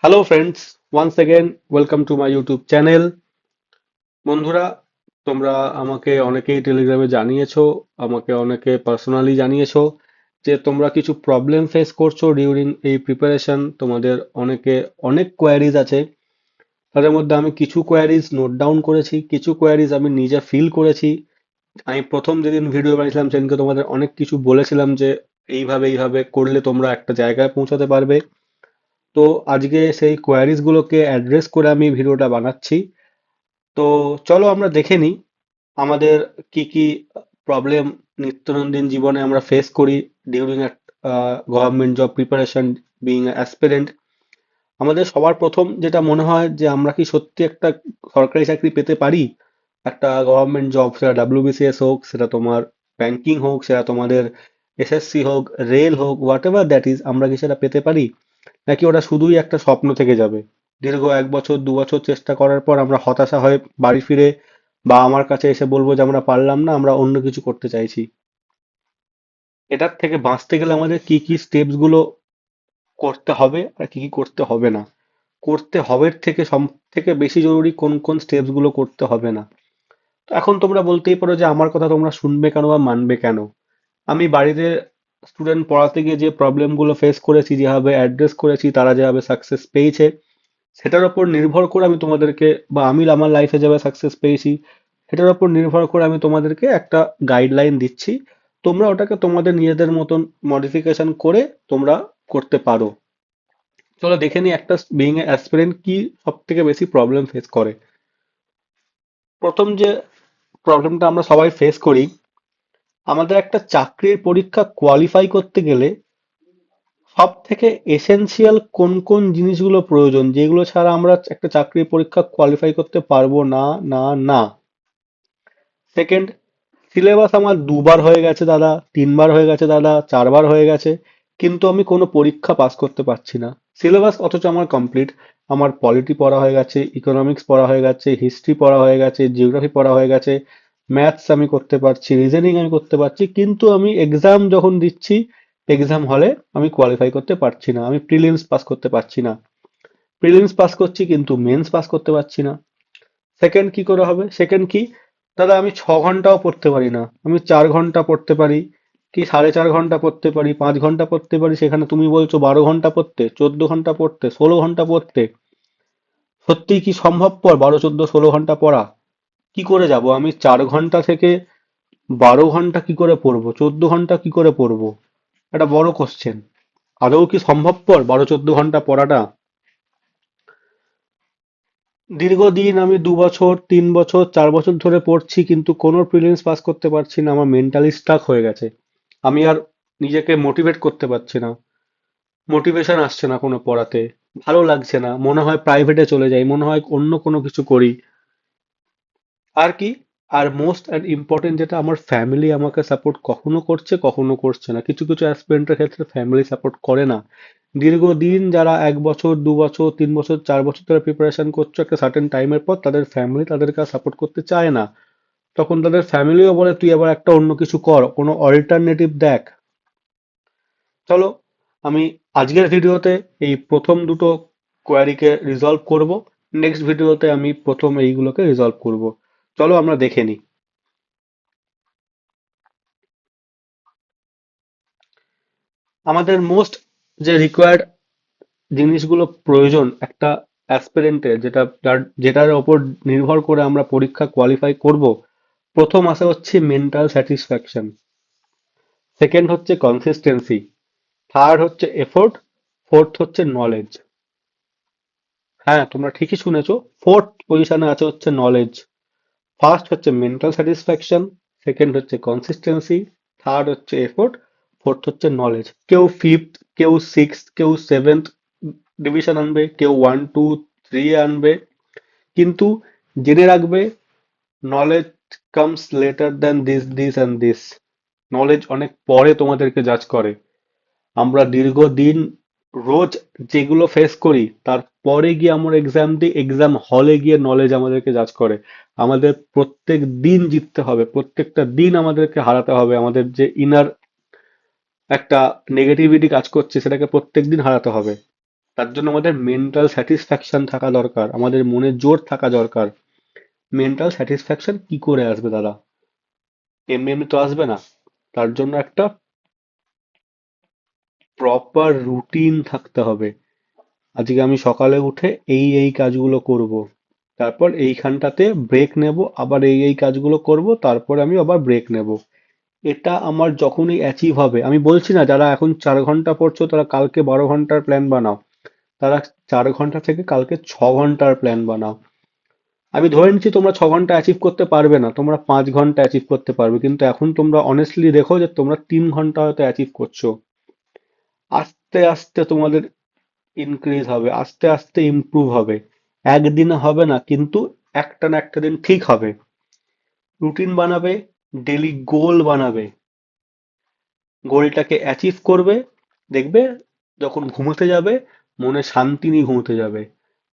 Hello friends, once again welcome to my YouTube channel. বন্ধুরা, তোমরা আমাকে অনেকেই টেলিগ্রামে জানিয়েছো, আমাকে অনেকে পার্সোনালি জানিয়েছো যে তোমরা কিছু প্রবলেম ফেস করছো ডিউরিং এই প্রিপারেশন। তোমাদের অনেকে অনেক কোয়ারিজ আছে, তাদের মধ্যে আমি কিছু কোয়ারিজ নোট ডাউন করেছি, কিছু কোয়ারিজ আমি নিজে ফিল করেছি। আমি প্রথম যেদিন ভিডিও বানিয়েছিলাম সেদিনকে তোমাদের অনেক কিছু বলেছিলাম যে এইভাবে এইভাবে করলে তোমরা একটা জায়গায় পৌঁছাতে পারবে। তো আজকে সেই কোয়ারিজ গুলোকে অ্যাড্রেস করে আমি ভিডিওটা বানাচ্ছি। তো চলো আমরা দেখে নিই আমাদের কি কি প্রবলেম নিত্যনন্দিন জীবনে আমরা ফেস করি during government job preparation, being aspirant. আমাদের সবার প্রথম যেটা মনে হয় যে আমরা কি সত্যি একটা সরকারি চাকরি পেতে পারি, একটা গভর্নমেন্ট জব, সেটা ডাব্লিউবিসিএস হোক, সেটা তোমার ব্যাংকিং হোক, সেটা তোমাদের এসএসসি হোক, রেল হোক, হোয়াট এভার দ্যাট ইজ, আমরা কি সেটা পেতে পারি, নাকি ওটা শুধুই একটা স্বপ্ন থেকে যাবে? দীর্ঘ 1 বছর 2 বছর চেষ্টা করার পর আমরা হতাশা হয়ে বাড়ি ফিরে বা আমার কাছে এসে বলবো যে আমরা পারলাম না, আমরা অন্য কিছু করতে চাইছি। এটার থেকে বাঁচতে গেলে আমাদের কি কি স্টেপস গুলো করতে হবে আর কি কি করতে হবে না, করতে হবে থেকে সব থেকে বেশি জরুরি কোন কোন স্টেপস গুলো করতে হবে না। তো এখন তোমরা বলতেই পারো যে আমার কথা তোমরা শুনবে কেন বা মানবে কেন। আমি বাড়িতে স্টুডেন্ট পড়াতে গিয়ে যে প্রবলেম গুলো ফেস করেছি, যেভাবে অ্যাড্রেস করেছি, তারা যেভাবে সাকসেস পেয়েছে, সেটার উপর নির্ভর করে আমি তোমাদেরকে, বা আমি আমার লাইফে যেভাবে সাকসেস পেয়েছি সেটার উপর নির্ভর করে আমি তোমাদেরকে একটা গাইডলাইন দিচ্ছি। তোমরা ওটাকে তোমাদের নিজেদের মতন মডিফিকেশন করে তোমরা করতে পারো। চলো দেখে নিই একটা বিইং এ অ্যাসপিরেন্ট কি সব থেকে বেশি প্রবলেম ফেস করে। প্রথম যে প্রবলেমটা আমরা সবাই ফেস করি, আমাদের একটা চাকরির পরীক্ষা কোয়ালিফাই করতে গেলে সব থেকে এসেনশিয়াল কোন কোন জিনিসগুলো প্রয়োজন, যেগুলো ছাড়া আমরা একটা চাকরির পরীক্ষা কোয়ালিফাই করতে পারবো না। না, না। সেকেন্ড, সিলেবাস আমার 2 বার হয়ে গেছে দাদা, 3 বার হয়ে গেছে দাদা, 4 বার হয়ে গেছে, কিন্তু আমি কোনো পরীক্ষা পাস করতে পারছি না। সিলেবাস অথচ আমার কমপ্লিট, আমার পলিটি পড়া হয়ে গেছে, ইকোনমিক্স পড়া হয়ে গেছে, হিস্ট্রি পড়া হয়ে গেছে, জিওগ্রাফি পড়া হয়ে গেছে, ম্যাথস আমি করতে পারছি, রিজনিং আমি করতে পারছি, কিন্তু আমি এক্সাম যখন দিচ্ছি, এক্সাম হলে আমি কোয়ালিফাই করতে পারছি না, আমি প্রিলিমস পাস করতে পারছি না। প্রিলিমস পাস করছি কিন্তু মেন্স পাস করতে পারছি না। সেকেন্ড কি করে হবে? সেকেন্ড কি, দাদা আমি 6 ঘন্টাও পড়তে পারি না, আমি 4 ঘন্টা পড়তে পারি, কি 4.5 ঘন্টা পড়তে পারি, 5 ঘন্টা পড়তে পারি, সেখানে তুমি বলছো 12 ঘন্টা পড়তে, 14 ঘন্টা পড়তে, 16 ঘন্টা পড়তে। সত্যিই কি সম্ভবপর 12 14 16 ঘন্টা পড়া? কি করে যাব আমি? 4 ঘন্টা থেকে 12 ঘন্টা কি করে পড়বো, 14 ঘন্টা কি করে পড়বো? একটা বড় কোশ্চেন। আদৌ কি সম্ভবপর 12 14 ঘন্টা পড়াটা? দীর্ঘদিন আমি 2 বছর 3 বছর 4 বছর ধরে পড়ছি, কিন্তু কোনো প্রিলিমস পাস করতে পারছি না, আমার মেন্টালি স্টাক হয়ে গেছে। আমি আর নিজেকে মোটিভেট করতে পারছি না, মোটিভেশন আসছে না কোনো পড়াতে, ভালো লাগছে না, মনে হয় প্রাইভেটে চলে যাই, মনে হয় অন্য কোনো কিছু করি। আর কি, আর মোস্ট অ্যান্ড ইম্পর্টেন্ট যেটা, আমার ফ্যামিলি আমাকে সাপোর্ট কখনো করছে কখনো করছে না। কিছু কিছু অ্যাসপিরেন্টের ক্ষেত্রে ফ্যামিলি সাপোর্ট করে না। দীর্ঘদিন যারা 1 বছর 2 বছর 3 বছর 4 বছর ধরে প্রিপারেশন করছো, একটা সার্টেন টাইমের পর তাদের ফ্যামিলি তাদেরকে সাপোর্ট করতে চায় না। তখন তাদের ফ্যামিলিও বলে তুই আবার একটা অন্য কিছু কর, কোনো অল্টারনেটিভ দেখ। চলো, আমি আজকের ভিডিওতে এই প্রথম দুটো কোয়ারিকে রিজলভ করব, নেক্সট ভিডিওতে আমি প্রথম এইগুলোকে রিজলভ করব। চলো আমরা দেখে নিই। আমাদের মোস্ট যে রিকোয়ার্ড জিনিসগুলো প্রয়োজন একটা অ্যাসপিরেন্টের, যেটার ওপর নির্ভর করে আমরা পরীক্ষা কোয়ালিফাই করব, প্রথম আসে হচ্ছে মেন্টাল স্যাটিসফ্যাকশন, সেকেন্ড হচ্ছে কনসিস্টেন্সি, থার্ড হচ্ছে এফোর্ট, ফোর্থ হচ্ছে নলেজ। হ্যাঁ, তোমরা ঠিকই শুনেছো, ফোর্থ পজিশনে আছে হচ্ছে নলেজ। ফার্স্ট হচ্ছে মেন্টাল স্যাটিসফ্যাকশন, সেকেন্ড হচ্ছে কনসিস্টেন্সি, থার্ড হচ্ছে এফোর্ট, ফোর্থ হচ্ছে নলেজ। কেউ ফিফথ, কেউ সিক্সথ, কেউ সেভেন্থ ডিভিশন আনবে, কেউ 1 2 3 আনবে, কিন্তু জেনে রাখবে, knowledge comes letter than this this and this. Knowledge অনেক পরে তোমাদেরকে জাজ করে। আমরা দীর্ঘদিন রোজ যেগুলো ফেস করি তারপরে গিয়ে আমরা এক্সাম দিই, এক্সাম হলে গিয়ে নলেজ আমাদেরকে জাজ করে। আমাদের প্রত্যেক দিন জিততে হবে, প্রত্যেকটা দিন আমাদেরকে হারাতে হবে, আমাদের যে ইনার একটা নেগেটিভিটি কাজ করছে সেটাকে প্রত্যেক দিন হারাতে হবে। তার জন্য আমাদের মেন্টাল স্যাটিসফ্যাকশন থাকা দরকার, আমাদের মনে জোর থাকা দরকার। মেন্টাল স্যাটিসফ্যাকশন কি করে আসবে দাদা? এমনি এমনি তো আসবে না। তার জন্য একটা প্রপার রুটিন থাকতে হবে। আজকে আমি সকালে উঠে এই এই কাজগুলো করব, তারপর এইখানটাতে ব্রেক নেব, আবার এই এই কাজগুলো করব, তারপর আমি আবার ব্রেক নেব। এটা আমার যখনই অ্যাচিভ হবে, আমি বলছি না যারা এখন 4 ঘন্টা পড়ছো তারা কালকে 12 ঘন্টার প্ল্যান বানাও, তারা 4 ঘন্টা থেকে কালকে 6 ঘন্টার প্ল্যান বানাও। আমি ধরে নিচ্ছি তোমরা 6 ঘন্টা অ্যাচিভ করতে পারবে না, তোমরা 5 ঘন্টা অ্যাচিভ করতে পারবে, কিন্তু এখন তোমরা অনেস্টলি দেখো যে তোমরা 3 ঘন্টা হয়তো অ্যাচিভ করছো। আস্তে আস্তে তোমাদের ইনক্রিজ হবে, আস্তে আস্তে ইমপ্রুভ হবে। একদিনে হবে না, কিন্তু একটা না একটা দিন ঠিক হবে। রুটিন বানাবে, ডেলি গোল বানাবে, গোলটাকে অ্যাচিভ করবে, দেখবে যখন ঘুমোতে যাবে মনে শান্তি নিয়ে ঘুমোতে যাবে।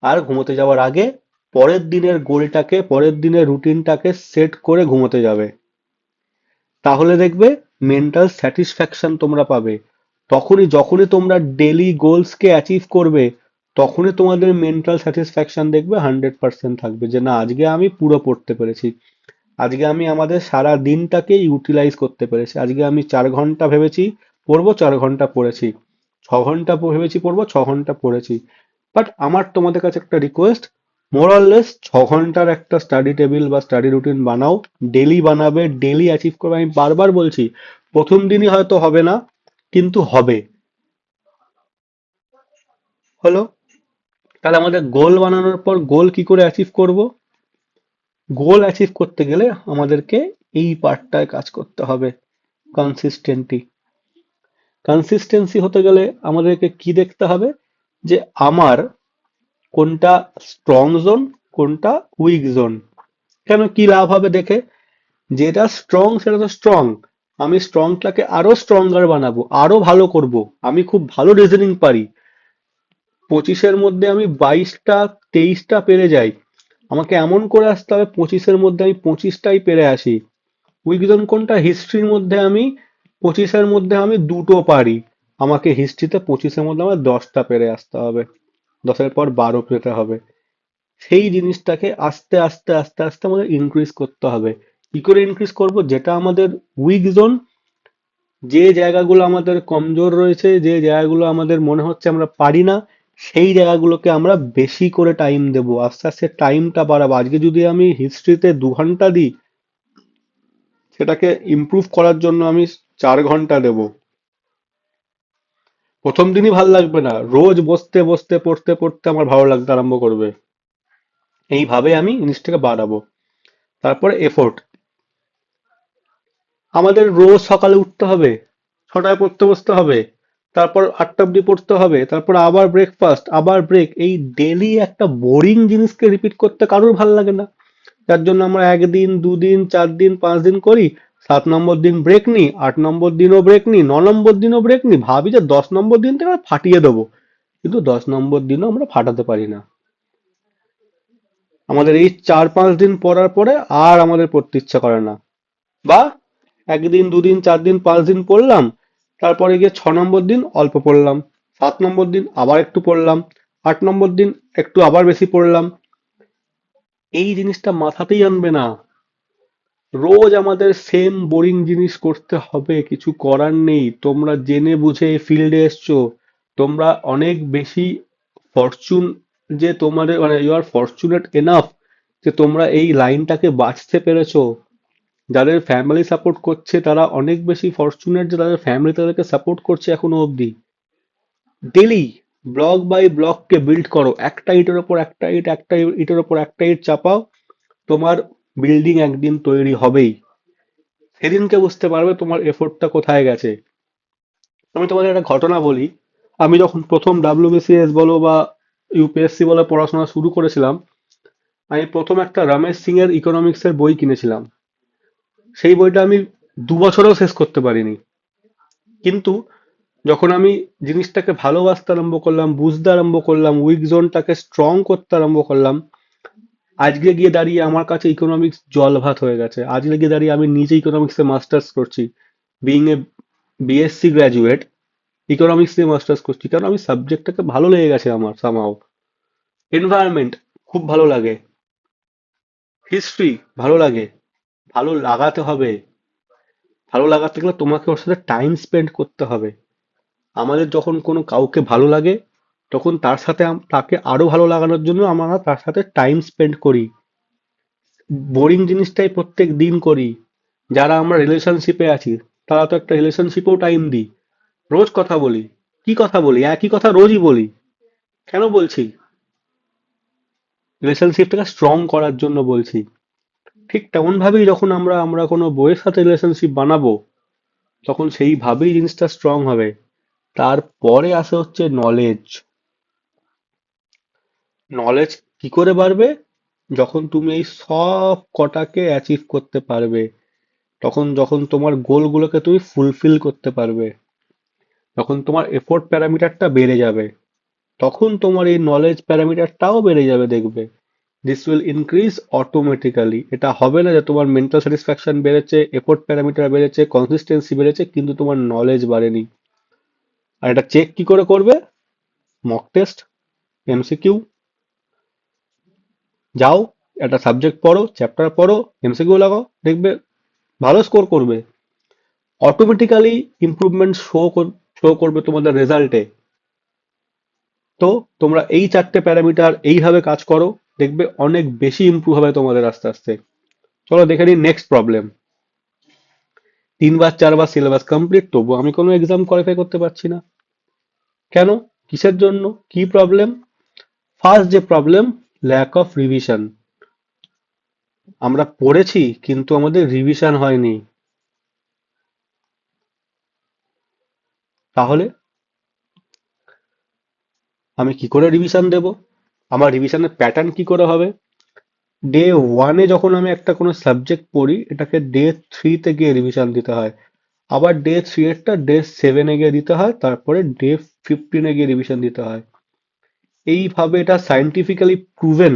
আর ঘুমোতে যাওয়ার আগে পরের দিনের গোলটাকে, পরের দিনের রুটিনটাকে সেট করে ঘুমোতে যাবে। তাহলে দেখবে মেন্টাল স্যাটিসফ্যাকশন তোমরা পাবে। যখনই তোমরা ডেলি গোলসকে অ্যাচিভ করবে, তখনই তোমাদের মেন্টাল স্যাটিসফ্যাকশন দেখবে 100% থাকবে, যে না আজকে আমি পুরো পড়তে পেরেছি, আজকে আমি আমাদের সারা দিনটাকে ইউটিলাইজ করতে পেরেছি, আজকে আমি 4 ঘন্টা ভেবেছি পড়বো, 4 ঘন্টা পড়েছি, 6 ঘন্টা ভেবেছি পড়বো, 6 ঘন্টা পড়েছি। বাট আমার তোমাদের কাছে একটা রিকোয়েস্ট, মোরাললেস 6 ঘন্টার একটা স্টাডি টেবিল বা স্টাডি রুটিন বানাও। ডেলি বানাবে, ডেলি অ্যাচিভ করবে। আমি বারবার বলছি, প্রথম দিনই হয়তো হবে না, কিন্তু হবে। হলো? তাহলে আমাদের গোল বানানোর পর গোল কি করে অ্যাচিভ করব? গোল অ্যাচিভ করতে গেলে আমাদেরকে এই পার্টটায় কাজ করতে হবে, কনসিস্টেন্টি। কনসিস্টেন্সি হতে গেলে আমাদেরকে কি দেখতে হবে, যে আমার কোনটা স্ট্রং জোন, কোনটা উইক জোন। কেন, কি লাভ হবে দেখে? যেটা স্ট্রং সেটা তো স্ট্রং, আমি স্ট্রংটাকে আরো স্ট্রঙ্গার বানাবো, আরো ভালো করব। আমি খুব ভালো রিজনিং পারি, 25-এর মধ্যে আমি 22টা 23টা পেরে যাই, আমাকে এমন করে আসতে হবে 25-এর মধ্যে আমি 25টাই পেরে আসি। উইজডম কোনটা? হিস্ট্রির মধ্যে আমি 25-এর মধ্যে আমি 2টো পারি, আমাকে হিস্ট্রিতে 25-এর মধ্যে আমার 10টা পেরে আসতে হবে, 10-এর পর 12 পেতে হবে। সেই জিনিসটাকে আস্তে আস্তে আস্তে আস্তে আমাদের ইনক্রিজ করতে হবে। কি করে ইনক্রিজ করব? যেটা আমাদের উইক জোন, যে জায়গাগুলো আমাদের কমজোর রয়েছে, যে জায়গাগুলো আমাদের মনে হচ্ছে আমরা পারি না, সেই জায়গাগুলোকে আমরা বেশি করে টাইম দেবো, আস্তে আস্তে টাইমটা বাড়াবো। আজকে যদি আমি হিস্ট্রিতে 2 ঘন্টা দিই, সেটাকে ইমপ্রুভ করার জন্য আমি 4 ঘন্টা দেবো। প্রথম দিনই ভালো লাগবে না, রোজ বসতে বসতে পড়তে পড়তে আমার ভালো লাগতে আরম্ভ করবে। এইভাবে আমি জিনিসটাকে বাড়াবো। তারপরে এফোর্ট, আমাদের রোজ সকালে উঠতে হবে, 6টায় পড়তে বসতে হবে, তারপর 8টা অব্দি পড়তে হবে, তারপর আবার ব্রেকফাস্ট, আবার ব্রেক। এই ডেলি একটা বোরিং জিনিসকে রিপিট করতে কারোর ভালো লাগে না। যার জন্য আমরা 1 দিন 2 দিন 4 দিন 5 দিন করি, 7 নম্বর দিন ব্রেক নিই, 8 নম্বর দিনও ব্রেক নিই, 9 নম্বর দিনও ব্রেক নিই, ভাবি যে 10 নম্বর দিন থেকে আমরা ফাটিয়ে দেবো, কিন্তু 10 নম্বর দিনও আমরা ফাটাতে পারি না। আমাদের এই 4-5 দিন পড়ার পরে আর আমাদের পড়তে ইচ্ছা করে না। বা 1 দিন 2 দিন 4 দিন 5 দিন পড়লাম, তারপরে গিয়ে 6 নম্বর দিন অল্প পড়লাম, 7 নম্বর দিন আবার একটু পড়লাম, 8 নম্বর দিন একটু আবার বেশি পড়লাম। এই জিনিসটা মাথাতেই আনবে না। রোজ আমাদের সেম বোরিং জিনিস করতে হবে, কিছু করার নেই। তোমরা জেনে বুঝে এই ফিল্ডে এসছো, তোমরা অনেক বেশি ফরচুন, যে তোমাদের মানে ইউ আর ফরচুনেট এনাফ যে তোমরা এই লাইনটাকে বাঁচতে পেরেছো। যাদের ফ্যামিলি সাপোর্ট করছে তারা অনেক বেশি ফরচুনেট যে তাদের ফ্যামিলি তাদেরকে সাপোর্ট করছে এখনো অবধি। ডেলি ব্লক বাই ব্লককে বিল্ড করো, একটা ইটের ওপর একটা ইট, একটা ইটের ওপর একটা ইট চাপাও, তোমার বিল্ডিং একদিন তৈরি হবেই। সেদিনকে বুঝতে পারবে তোমার এফোর্টটা কোথায় গেছে। আমি তোমাদের একটা ঘটনা বলি, আমি যখন প্রথম ডাব্লিউবিসিএস বলো বা ইউপিএসসি বলে পড়াশোনা শুরু করেছিলাম, আমি প্রথম একটা রমেশ সিং এর ইকোনমিক্স এর বই কিনেছিলাম। সেই বইটা আমি 2 বছরেও শেষ করতে পারিনি, কিন্তু যখন আমি জিনিসটাকে ভালোবাসতে আরম্ভ করলাম, বুঝতে আরম্ভ করলাম, উইক জোনটাকে স্ট্রং করতে আরম্ভ করলাম, আজকে গিয়ে দাঁড়িয়ে আমার কাছে ইকোনমিক্স জল ভাত হয়ে গেছে। আজকে গিয়ে দাঁড়িয়ে আমি নিজে ইকোনমিক্সে মাস্টার্স করছি, being a BSc graduate. Economics নিয়ে মাস্টার্স করছি কারণ আমি সাবজেক্টটাকে ভালো লেগে গেছে আমার সামহাও। এনভায়রনমেন্ট খুব ভালো লাগে, হিস্ট্রি ভালো লাগে, ভালো লাগাতে হবে। ভালো লাগাতে গেলে তোমাকে ওর সাথে টাইম স্পেন্ড করতে হবে। আমাদের যখন কোনো কাউকে ভালো লাগে তখন তার সাথে তাকে আরো ভালো লাগানোর জন্য আমরা তার সাথে টাইম স্পেন্ড করি। বোরিং জিনিসটাই প্রত্যেক দিন করি। যারা আমরা রিলেশনশিপে আছি তারা তো একটা রিলেশনশিপেও টাইম দিই, রোজ কথা বলি। কি কথা বলি? একই কথা রোজই বলি। কেন বলছি? রিলেশনশিপটাকে স্ট্রং করার জন্য বলছি। ঠিক তেমন ভাবেই যখন আমরা আমরা কোনো বইয়ের সাথে রিলেশনশিপ বানাবো তখন সেইভাবেই জিনিসটা স্ট্রং হবে। তারপরে আসে হচ্ছে নলেজ। নলেজ কি করে বাড়বে? যখন তুমি এই সব কটাকে অ্যাচিভ করতে পারবে, তখন যখন তোমার গোলগুলোকে তুমি ফুলফিল করতে পারবে, তখন তোমার এফোর্ট প্যারামিটারটা বেড়ে যাবে, তখন তোমার এই নলেজ প্যারামিটারটাও বেড়ে যাবে দেখবে। This will increase automatically. এটা হবে না যে তোমার মেন্টাল স্যাটিসফ্যাকশন বেড়েছে, এফোর্ট প্যারামিটার বেড়েছে, কনসিস্টেন্সি বেড়েছে কিন্তু তোমার নলেজ বাড়েনি। আর এটা চেক কি করে করবে? Mock test, MCQ. যাও, একটা সাবজেক্ট পড়ো, চ্যাপ্টার পড়ো, এমসিকিউ লাগাও, দেখবে ভালো স্কোর করবে। অটোমেটিক্যালি ইমপ্রুভমেন্ট শো করবে তোমাদের রেজাল্টে। তো তোমরা এই চারটে প্যারামিটার এইভাবে কাজ করো, দেখবে অনেক বেশি ইমপ্রুভ হবে তোমাদের আস্তে আস্তে। চলো দেখে নিই নেক্সট প্রবলেম। 3 বার 4 বার সিলেবাস কমপ্লিট, তবু আমি কোনো এক্সাম কোয়ালিফাই করতে পারছি না। কেন? কিসের জন্য? কি প্রবলেম? ফার্স্ট যে প্রবলেম, ল্যাক অফ রিভিশন। আমরা পড়েছি কিন্তু আমাদের রিভিশন হয়নি। তাহলে আমি কি করে রিভিশন দেব? আমার রিভিশনের প্যাটার্ন কি করে হবে? ডে ওয়ানে যখন আমি একটা কোনো সাবজেক্ট পড়ি এটাকে ডে 3-তে গিয়ে রিভিশন দিতে হয়। আবার ডে 3 এরটা ডে 7-এ গিয়ে দিতে হয়, তারপরে ডে 15-এ গিয়ে রিভিশন দিতে হয়। এইভাবে এটা সায়েন্টিফিক্যালি প্রুভেন।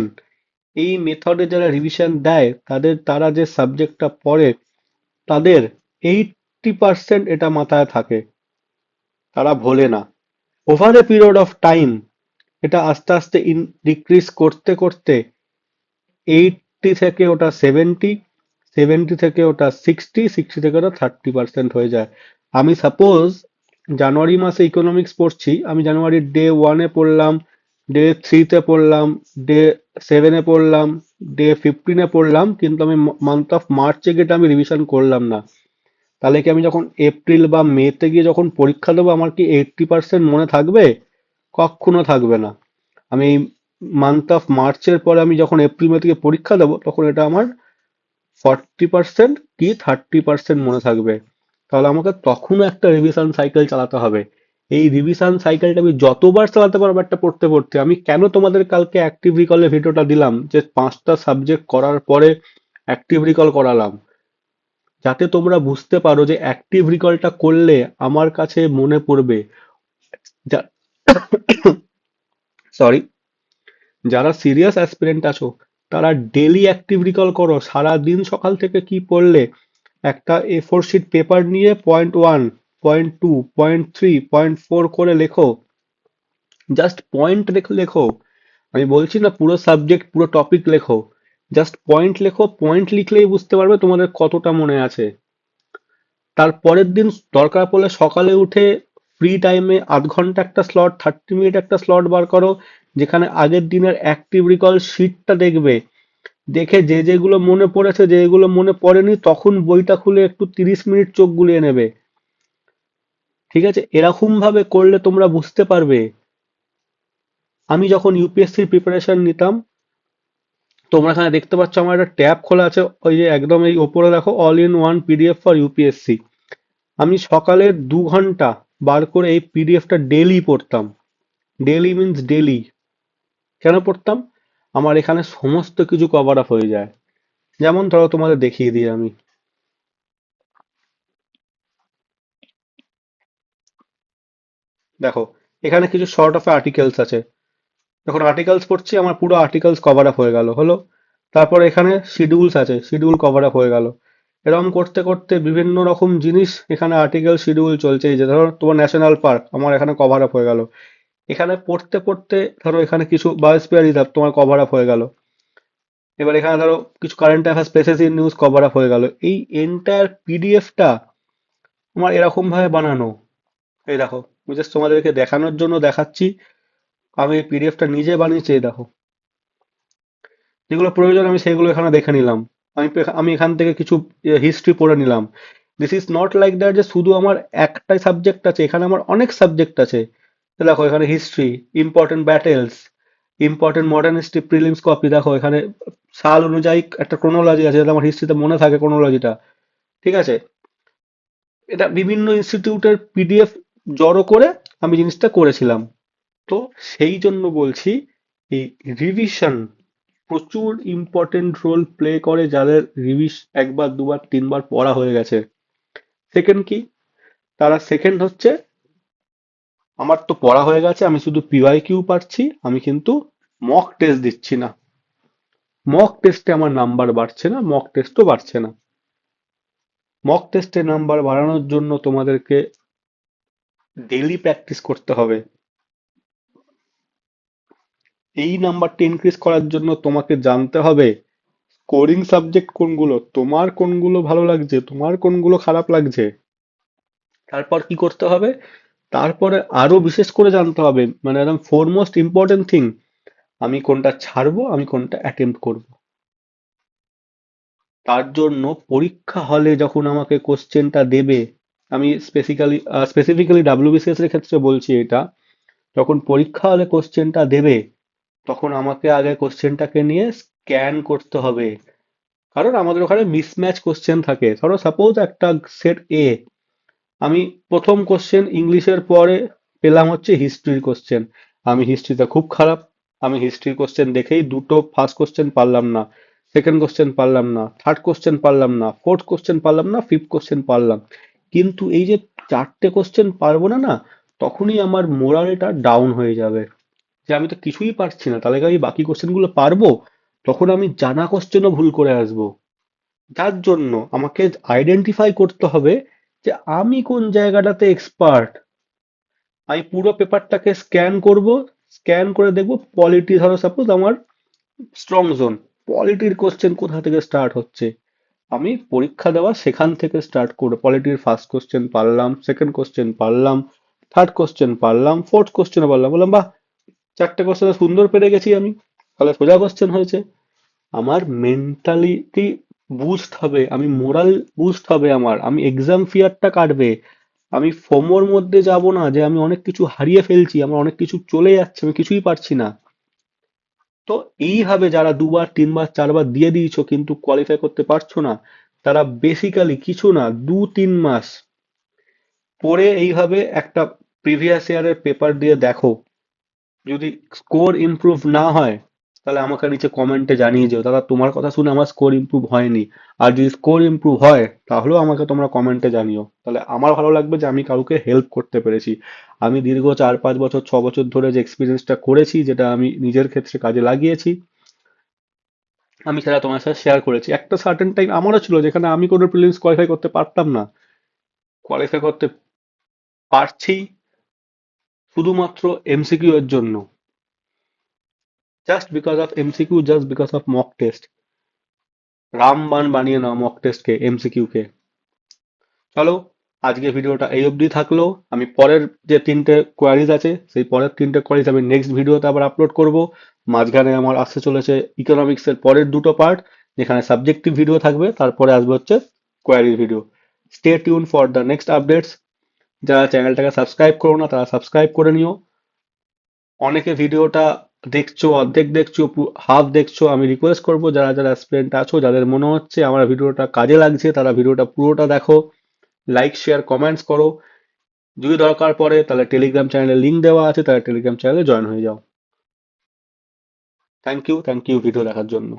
এই মেথডে যারা রিভিশন দেয় তারা যে সাবজেক্টটা পড়ে তাদের 80% এটা মাথায় থাকে, তারা ভোলে না। Over a period of time এটা আস্তে আস্তে ডিক্রিজ করতে করতে 80 থেকে ওটা 70, 70 থেকে ওটা 60, 60 থেকে ওটা 30% হয়ে যায়। আমি সাপোজ জানুয়ারি মাসে ইকোনমিক্স পড়ছি, আমি জানুয়ারি ডে 1-এ পড়লাম, ডে 3-তে পড়লাম, ডে 7-এ পড়লাম, ডে 15-এ পড়লাম, কিন্তু আমি মান্থ অফ মার্চে গিয়ে আমি রিভিশন করলাম না। তাহলে কি আমি যখন এপ্রিল বা মেতে গিয়ে যখন পরীক্ষা দেবো আমার কি 80% মনে থাকবে? কখনো থাকবে না। আমি মান্থ অফ মার্চের পরে আমি যখন এপ্রিল মে থেকে পরীক্ষা দেবো তখন এটা আমার 40% কি 30% মনে থাকবে। তাহলে আমাকে তখনও একটা রিভিশন সাইকেল চালাতে হবে। এই রিভিশন সাইকেলটা আমি যতবার চালাতে পারবো একটা পড়তে পড়তে। আমি কেন তোমাদের কালকে অ্যাক্টিভ রিকলের ভিডিওটা দিলাম যে 5টা সাবজেক্ট করার পরে অ্যাক্টিভ রিকল করালাম, যাতে তোমরা বুঝতে পারো যে অ্যাক্টিভ রিকলটা করলে আমার কাছে মনে পড়বে। সরি, যারা সিরিয়াস অ্যাসপিরেন্ট আছো তারা ডেলি অ্যাক্টিভ রিকল করো। সারা দিন সকাল থেকে কি পড়লে একটা A4 শিট পেপার নিয়ে পয়েন্ট 1, পয়েন্ট 2, পয়েন্ট 3, পয়েন্ট 4 করে লেখো। জাস্ট পয়েন্ট লেখো। আমি বলছি না পুরো সাবজেক্ট পুরো টপিক লেখো, জাস্ট পয়েন্ট লেখো। পয়েন্ট লিখলেই বুঝতে পারবে তোমাদের কতটা মনে আছে। তার পরের দিন দরকার পড়লে সকালে উঠে ফ্রি টাইমে আধ ঘন্টা একটা স্লট, 30 মিনিট একটা স্লট বার করো, যেখানে আগের দিনের অ্যাক্টিভ রিকল শিটটা দেখবে। দেখে যে যেগুলো মনে পড়েছে যেগুলো মনে পড়েনি তখন বইটা খুলে একটু 30 মিনিট চোখ বুলিয়ে নেবে। ঠিক আছে? এরকম ভাবে করলে তোমরা বুঝতে পারবে। আমি যখন ইউপিএসসির প্রিপারেশন নিতাম, তোমরা এখানে দেখতে পাচ্ছ আমার একটা ট্যাব খোলা আছে, ওই যে একদম এই ওপরে দেখো all in one PDF for UPSC. আমি সকালে 2 ঘন্টা বার করে এই পিডিএফটা ডেলি পড়তাম। Daily means daily. কেন পড়তাম? আমার এখানে সমস্ত কিছু কভার আপ হয়ে যায়। যেমন ধরো তোমাদের দেখিয়ে দিই আমি। দেখো, এখানে কিছু শর্ট অফ আর্টিকেলস আছে। যখন আর্টিকেলস পড়ছি আমার পুরো আর্টিকেলস কভার আপ হয়ে গেল, হলো। তারপর এখানে শিডিউলস আছে, শিডিউল কভার আপ হয়ে গেল। এরকম করতে করতে বিভিন্ন রকম জিনিস এখানে আর্টিকেল শিডিউল চলছে। এই যে ধরো তোমার ন্যাশনাল পার্ক আমার এখানে কভার আপ হয়ে গেল, এখানে পড়তে পড়তে ধরো এখানে কিছু বায়োস্ফিয়ার রিজার্ভ তোমার কভার আপ হয়ে গেল, এবার এখানে ধরো কিছু current affairs specific news cover up হয়ে গেল। এই এন্টায়ার পিডিএফটা আমার এরকম ভাবে বানানো। এই দেখো, আমি জাস্ট তোমাদেরকে দেখানোর জন্য দেখাচ্ছি, আমি এই পিডিএফটা নিজে বানিয়েছি। এই দেখো, যেগুলো প্রয়োজন আমি সেগুলো এখানে দেখে নিলাম। আমি এখান থেকে কিছু হিস্ট্রি পড়ে নিলাম। This is not like that যে শুধু আমার একটাই সাবজেক্ট আছে, এখানে আমার অনেক সাবজেক্ট আছে। তো দেখো এখানে history, important battles, important modern history prelims copy. দেখো এখানে সাল অনুযায়ী একটা ক্রোনোলজি আছে, যাতে আমার হিস্ট্রিতে মনে থাকে ক্রোনোলজিটা। ঠিক আছে, এটা বিভিন্ন ইনস্টিটিউটের পিডিএফ জড়ো করে আমি জিনিসটা করেছিলাম। তো সেই জন্য বলছি, এই রিভিশন প্রচুর ইম্পর্টেন্ট রোল প্লে করে, যাদের একবার দুবার তিনবার পড়া হয়ে গেছে। সেকেন্ড কি, তারা সেকেন্ড হচ্ছে, আমার তো পড়া হয়ে গেছে, আমি শুধু পিওয়াই কিউ পাচ্ছি, আমি কিন্তু মক টেস্ট দিচ্ছি না। মক টেস্টে আমার নাম্বার বাড়ছে না, মক টেস্টও বাড়ছে না। মক টেস্টে নাম্বার বাড়ানোর জন্য তোমাদেরকে ডেইলি প্র্যাকটিস করতে হবে। এই নাম্বারটা ইনক্রিজ করার জন্য তোমাকে জানতে হবে স্কোরিং সাবজেক্ট কোনগুলো, তোমার কোনগুলো ভালো লাগছে, তোমার কোনগুলো খারাপ লাগছে। তারপর কি করতে হবে, তারপরে আরো বিশেষ করে জানতে হবে, মানে একদম ফোরমোস্ট ইম্পর্টেন্ট থিং, আমি কোনটা ছাড়বো, আমি কোনটা অ্যাটেম্প্ট করব। তার জন্য পরীক্ষা হলে যখন আমাকে কোশ্চেনটা দেবে, আমি স্পেসিফিক্যালি ডাব্লিউবিসিএস এর ক্ষেত্রে বলছি এটা, যখন পরীক্ষা হলে কোশ্চেনটা দেবে, তখন আমাকে আগে কোশ্চেনটাকে নিয়ে স্ক্যান করতে হবে। কারণ আমাদের ওখানে মিসম্যাচ কোশ্চেন থাকে। ধরো সাপোজ একটা সেট এ, আমি প্রথম কোশ্চেন ইংলিশের পরে পেলাম হচ্ছে হিস্ট্রির কোশ্চেন, আমি হিস্ট্রিতে খুব খারাপ, আমি হিস্ট্রির কোশ্চেন দেখেই দুটো ফার্স্ট কোশ্চেন পারলাম না, সেকেন্ড কোশ্চেন পারলাম না, থার্ড কোশ্চেন পারলাম না, ফোর্থ কোশ্চেন পারলাম না, ফিফথ কোশ্চেন পারলাম। কিন্তু এই যে চারটে কোশ্চেন পারবো না না, তখনই আমার মোরালটা ডাউন হয়ে যাবে, যে আমি তো কিছুই পারছি না, তাহলে কি আমি বাকি কোশ্চেন গুলো পারবো? তখন আমি জানা কোশ্চেনও ভুল করে আসবো। যার জন্য আমাকে আইডেন্টিফাই করতে হবে যে আমি কোন জায়গাটাতে এক্সপার্ট। আমি পুরো পেপারটাকে স্ক্যান করব, স্ক্যান করে দেখব পলিটি, ধরো সাপোজ আমার স্ট্রং জোন, পলিটির কোশ্চেন কোথা থেকে স্টার্ট হচ্ছে, আমি পরীক্ষা দেওয়া সেখান থেকে স্টার্ট করবো। পলিটির ফার্স্ট কোশ্চেন পারলাম, সেকেন্ড কোশ্চেন পারলাম, থার্ড কোশ্চেন পারলাম, ফোর্থ কোশ্চেন পারলাম, বললাম বাহ, চারটে কোশ্চেন সুন্দর পেরে গেছি আমি, তাহলে সোজা কোশ্চেন হয়েছে। আমার মেন্টালিটি বুস্ট হবে, আমি মোরাল বুস্ট হবে আমার, আমি এক্সাম ফিয়ারটা কাটবে, আমি ফোমোর মধ্যে যাব না যে আমি অনেক কিছু হারিয়ে ফেলছি, আমার অনেক কিছু চলে যাচ্ছে, আমি কিছুই পারছি না। তো এইভাবে যারা দুবার তিনবার চারবার দিয়ে দিয়েছো কিন্তু কোয়ালিফাই করতে পারছো না, তারা বেসিক্যালি কিছু না, 2-3 মাস পরে এইভাবে একটা প্রিভিয়াস ইয়ারের পেপার দিয়ে দেখো। যদি স্কোর ইমপ্রুভ না হয়, তাহলে আমাকে নিচে কমেন্টে জানিয়ে যেও দাদা তোমার কথা শুনে আমার স্কোর ইমপ্রুভ হয়নি। আর যদি স্কোর ইমপ্রুভ হয়, তাহলেও আমাকে তোমরা কমেন্টে জানিও, তাহলে আমার ভালো লাগবে যে আমি কাউকে হেল্প করতে পেরেছি। আমি দীর্ঘ 4-5 বছর 6 বছর ধরে যে এক্সপিরিয়েন্সটা করেছি, যেটা আমি নিজের ক্ষেত্রে কাজে লাগিয়েছি, আমি সেটা তোমার সাথে শেয়ার করেছি। একটা সার্টেন টাইম আমারও ছিল যেখানে আমি কোনো প্রিলিমস কোয়ালিফাই করতে পারতাম না, কোয়ালিফাই করতে পারছি শুধুমাত্র এমসিকিউ এর জন্য, just because of MCQ, just because of mock test. Ramban বানিয়ে নাও মক টেস্টকে, এমসিকিউ কে। চলো, আজকে ভিডিওটা এই অবধি থাকলো। আমি পরের যে তিনটে কোয়ারিজ আছে, সেই পরের তিনটে কোয়ারিজ আমি নেক্সট ভিডিওতে আবার আপলোড করব। মাঝখানে আমার আসতে চলেছে ইকোনমিক্স এর পরের দুটো পার্ট, যেখানে সাবজেক্টিভ ভিডিও থাকবে, তারপরে আসবে হচ্ছে queries video. Stay tune for the next updates. যারা চ্যানেলটাকে সাবস্ক্রাইব করো না, তারা সাবস্ক্রাইব করে নিও। অনেকে ভিডিওটা দেখছো, অর্ধেক দেখছো, হাফ দেখছো, আমি রিকোয়েস্ট করবো যারা যারা অ্যাসপিরেন্ট আছো, যাদের মনে হচ্ছে আমার ভিডিওটা কাজে লাগছে, তারা ভিডিওটা পুরোটা দেখো, লাইক শেয়ার কমেন্টস করো। যদি দরকার পড়ে তাহলে টেলিগ্রাম চ্যানেলে লিংক দেওয়া আছে, তাহলে টেলিগ্রাম চ্যানেলে জয়েন হয়ে যাও। থ্যাংক ইউ ভিডিও দেখার জন্য।